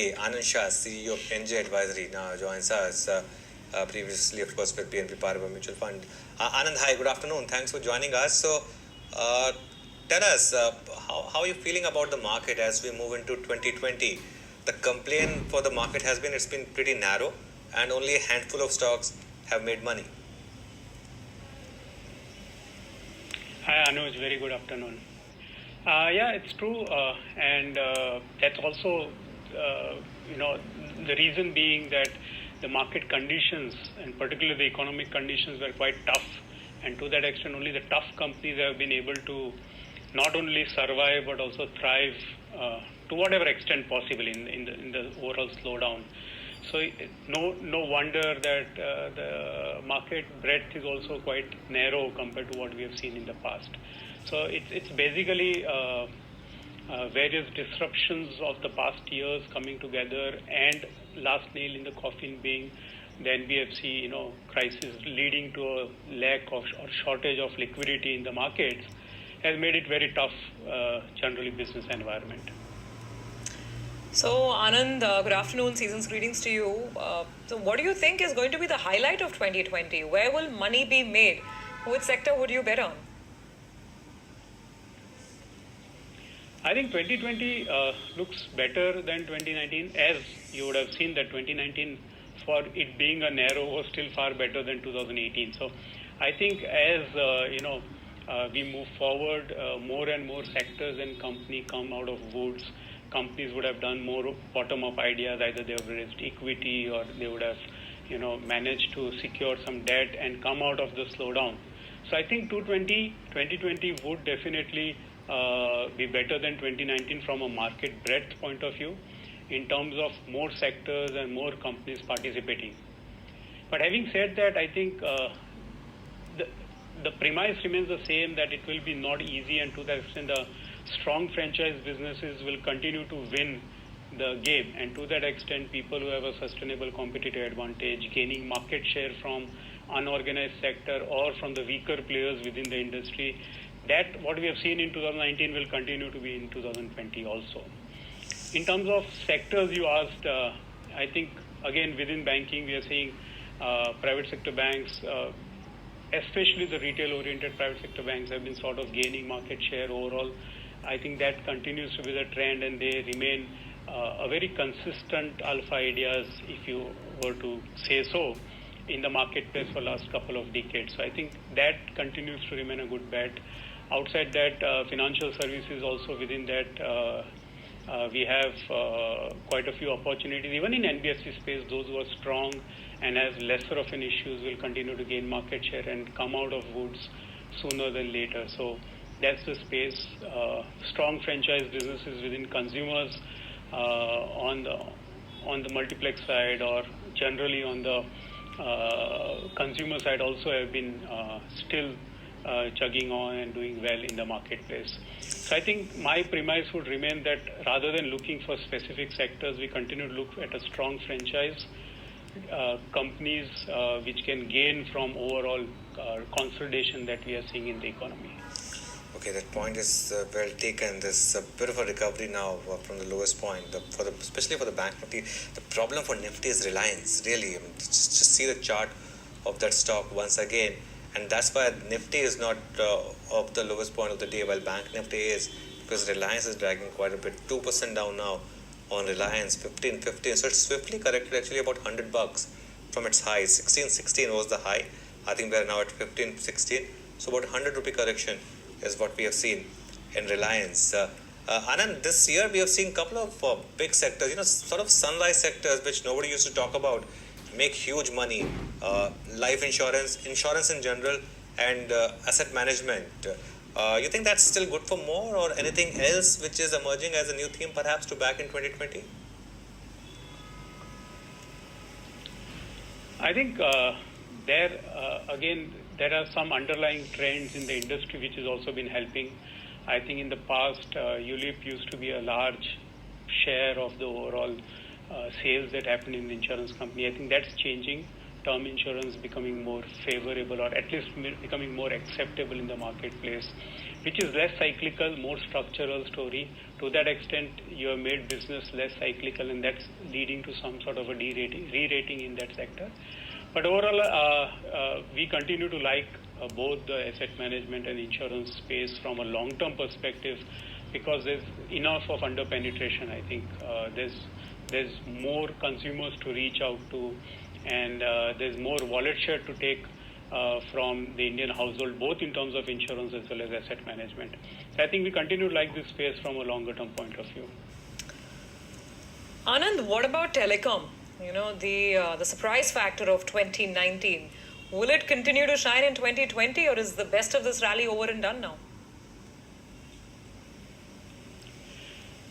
Anand Shah, CEO of NJ Advisory, now joins us. Previously, of course, with BNP Paribas Mutual Fund. Anand, hi, good afternoon. Thanks for joining us. So, tell us, how are you feeling about the market as we move into 2020? The complaint for the market has been it's been pretty narrow, and only a handful of stocks have made money. Hi, Anuj. Very good afternoon. Yeah, it's true, and that's also, the reason being that the market conditions, and particularly the economic conditions, were quite tough, and to that extent, only the tough companies have been able to not only survive but also thrive to whatever extent possible in the overall slowdown. So no wonder that the market breadth is also quite narrow compared to what we have seen in the past. So it's basically various disruptions of the past years coming together, and last nail in the coffin being the NBFC crisis, leading to a lack of or shortage of liquidity in the markets, has made it very tough, generally business environment. So, Anand, good afternoon. Season's greetings to you. So, what do you think is going to be the highlight of 2020? Where will money be made? Which sector would you bet on? I think 2020 looks better than 2019, as you would have seen that 2019, for it being a narrow, was still far better than 2018. So, I think as we move forward, more and more sectors and companies come out of woods. Companies would have done more bottom-up ideas. Either they have raised equity or they would have, managed to secure some debt and come out of the slowdown. So I think 2020 would definitely be better than 2019 from a market breadth point of view, in terms of more sectors and more companies participating. But having said that, I think the premise remains the same, that it will be not easy, and to that extent the strong franchise businesses will continue to win the game, and to that extent people who have a sustainable competitive advantage, gaining market share from unorganized sector or from the weaker players within the industry, that what we have seen in 2019 will continue to be in 2020 also. In terms of sectors you asked, I think again within banking we are seeing private sector banks, especially the retail-oriented private sector banks, have been sort of gaining market share overall. I think that continues to be the trend, and they remain a very consistent alpha ideas, if you were to say so, in the marketplace for last couple of decades. So I think that continues to remain a good bet. Outside that, financial services also within that, we have quite a few opportunities. Even in NBFC space, those who are strong and have lesser of an issues will continue to gain market share and come out of woods sooner than later. So that's the space. Strong franchise businesses within consumers on the multiplex side, or generally on the consumer side, also have been still chugging on and doing well in the marketplace. So I think my premise would remain that rather than looking for specific sectors, we continue to look at a strong franchise, companies which can gain from overall consolidation that we are seeing in the economy. Okay, that point is well taken. There's a bit of a recovery now from the lowest point, especially for the bank Nifty. The problem for Nifty is Reliance, really. I mean, just see the chart of that stock once again. And that's why Nifty is not of the lowest point of the day, while Bank Nifty is, because Reliance is dragging quite a bit. 2% down now on Reliance, 15. So it's swiftly corrected actually about $100 from its high. 16.16 was the high. I think we're now at 15.16. So about 100 rupee correction is what we have seen in Reliance. Anand, this year we have seen a couple of big sectors, sort of sunrise sectors which nobody used to talk about, make huge money. Life insurance in general, and asset management. You think that's still good for more, or anything else which is emerging as a new theme perhaps to back in 2020? I think there are some underlying trends in the industry which has also been helping. I think in the past, ULIP used to be a large share of the overall sales that happened in the insurance company. I think that's changing. Term insurance becoming more favorable, or at least becoming more acceptable in the marketplace, which is less cyclical, more structural story. to that extent, you have made business less cyclical, and that's leading to some sort of a re-rating in that sector. But overall, we continue to like both the asset management and insurance space from a long-term perspective, because there's enough of under-penetration. I think there's more consumers to reach out to, and there's more wallet share to take from the Indian household, both in terms of insurance as well as asset management. So I think we continue to like this space from a longer-term point of view. Anand, what about telecom? You know, the surprise factor of 2019. Will it continue to shine in 2020, or is the best of this rally over and done now?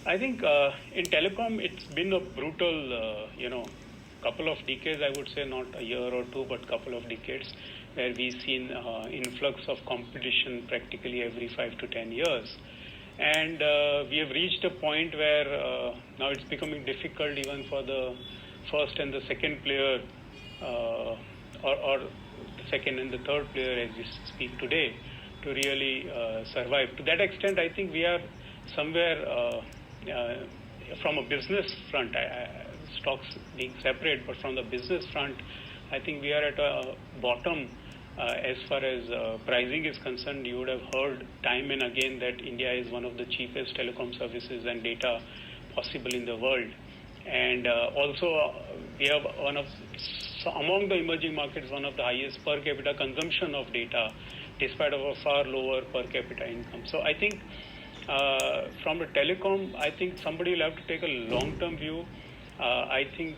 I think in telecom, it's been a brutal, couple of decades, I would say, not a year or two, but couple of decades, where we've seen influx of competition practically every 5 to 10 years. And we have reached a point where now it's becoming difficult even for the first and the second player, or the second and the third player as we speak today, to really survive. To that extent, I think we are somewhere from a business front, stocks being separate, but from the business front, I think we are at a bottom as far as pricing is concerned. You would have heard time and again that India is one of the cheapest telecom services and data possible in the world. And also, we have among the emerging markets, one of the highest per capita consumption of data, despite of a far lower per capita income. So I think from the telecom, I think somebody will have to take a long-term view. I think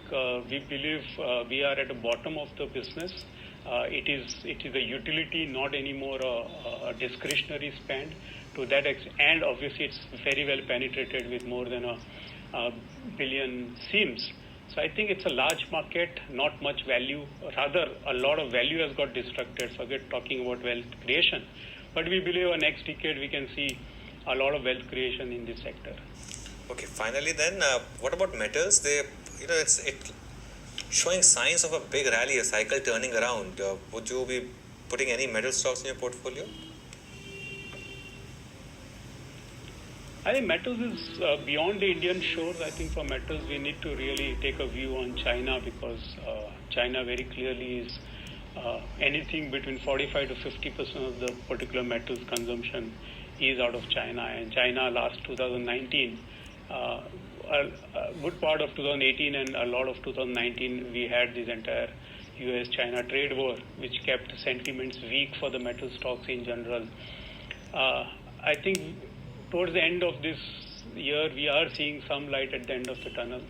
we believe we are at the bottom of the business. It is a utility, not anymore a discretionary spend. To that extent, and obviously it's very well penetrated with more than a billion SIMs. So I think it's a large market, not much value. Rather, a lot of value has got destructed. Forget talking about wealth creation. But we believe in next decade we can see a lot of wealth creation in this sector. Okay, finally then, what about metals? It's showing signs of a big rally, a cycle turning around. Would you be putting any metal stocks in your portfolio? I think metals is beyond the Indian shores. I think for metals, we need to really take a view on China, because China very clearly is anything between 45 to 50% of the particular metals consumption is out of China. And China last 2019, a good part of 2018 and a lot of 2019, we had this entire US-China trade war, which kept sentiments weak for the metal stocks in general. I think towards the end of this year, we are seeing some light at the end of the tunnel.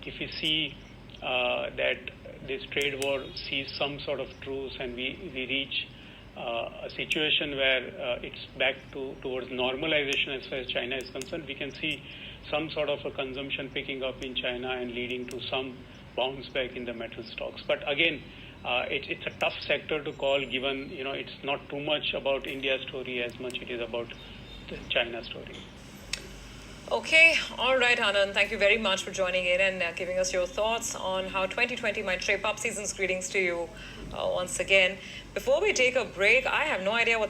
If we see that this trade war sees some sort of truce and we reach a situation where it's back towards normalization as far as China is concerned, we can see some sort of a consumption picking up in China and leading to some bounce back in the metal stocks. But again, it's a tough sector to call, given it's not too much about India's story as much it is about the China story. Okay, all right, Anand. Thank you very much for joining in and giving us your thoughts on how 2020 might shape up. Season's greetings to you once again. Before we take a break, I have no idea what